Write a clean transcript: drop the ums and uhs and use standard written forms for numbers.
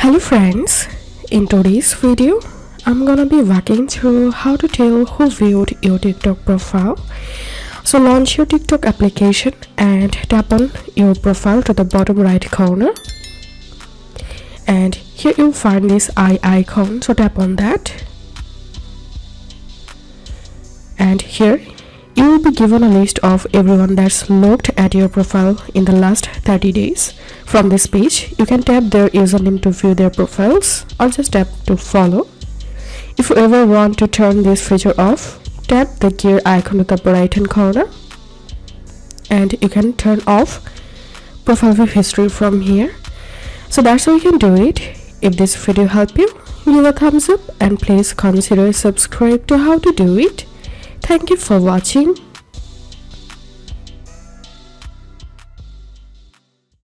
Hello friends, in today's video I'm gonna be walking through how to tell who viewed your TikTok profile. So launch your TikTok application and tap on your profile to the bottom right corner, and here you'll find this eye icon, so tap on that, and here you will be given a list of everyone that's looked at your profile in the last 30 days. From this page, you can tap their username to view their profiles or just tap to follow. If you ever want to turn this feature off, tap the gear icon at the right hand corner and you can turn off profile view history from here. So that's how you can do it. If this video helped you, give a thumbs up and please consider subscribe to how to do it. Thank you for watching.